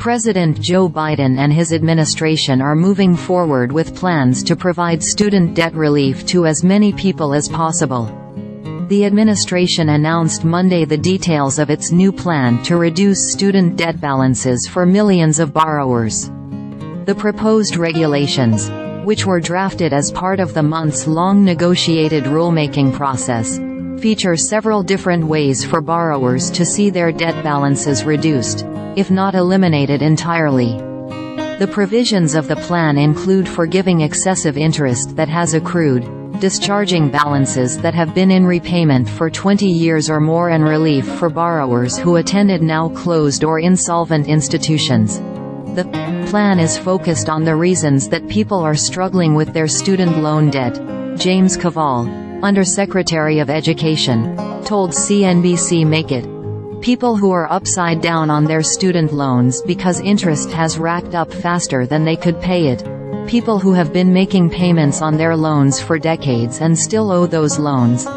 President Joe Biden and his administration are moving forward with plans to provide student debt relief to as many people as possible. The administration announced Monday the details of its new plan to reduce student debt balances for millions of borrowers. The proposed regulations, which were drafted as part of the months-long negotiated rulemaking process, feature several different ways for borrowers to see their debt balances reduced, if not eliminated entirely. The provisions of the plan include forgiving excessive interest that has accrued, discharging balances that have been in repayment for 20 years or more, and relief for borrowers who attended now closed or insolvent institutions. The plan is focused on the reasons that people are struggling with their student loan debt. James Kvaal, Undersecretary of Education, told CNBC Make It. People who are upside down on their student loans because interest has racked up faster than they could pay it. People who have been making payments on their loans for decades and still owe those loans.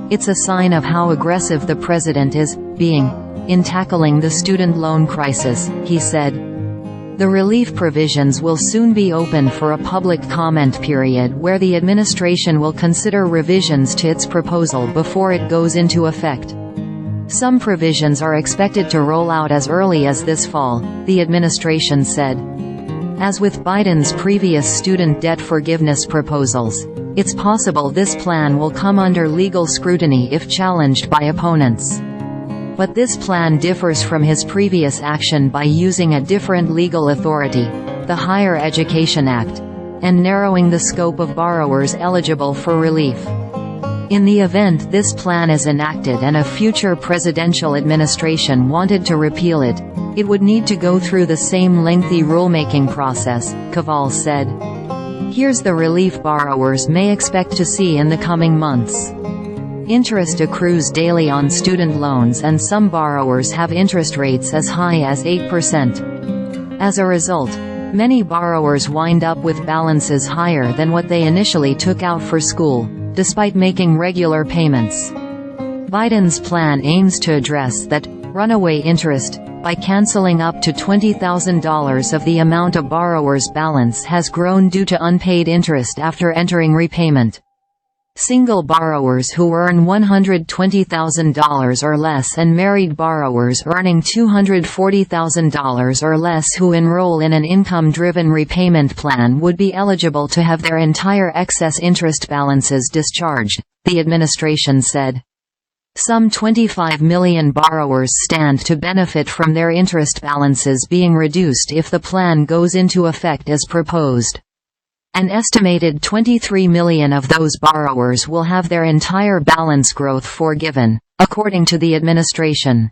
It's a sign of how aggressive the president is being in tackling the student loan crisis, he said. The relief provisions will soon be open for a public comment period where the administration will consider revisions to its proposal before it goes into effect. Some provisions are expected to roll out as early as this fall, the administration said. As with Biden's previous student debt forgiveness proposals, it's possible this plan will come under legal scrutiny if challenged by opponents. But this plan differs from his previous action by using a different legal authority, the Higher Education Act, and narrowing the scope of borrowers eligible for relief. In the event this plan is enacted and a future presidential administration wanted to repeal it, it would need to go through the same lengthy rulemaking process, Kvaal said. Here's the relief borrowers may expect to see in the coming months. Interest accrues daily on student loans, and some borrowers have interest rates as high as 8%. As a result, many borrowers wind up with balances higher than what they initially took out for school, despite making regular payments. Biden's plan aims to address that runaway interest by canceling up to $20,000 of the amount a borrower's balance has grown due to unpaid interest after entering repayment. Single borrowers who earn $120,000 or less and married borrowers earning $240,000 or less who enroll in an income-driven repayment plan would be eligible to have their entire excess interest balances discharged, the administration said. Some 25 million borrowers stand to benefit from their interest balances being reduced if the plan goes into effect as proposed. An estimated 23 million of those borrowers will have their entire balance growth forgiven, according to the administration.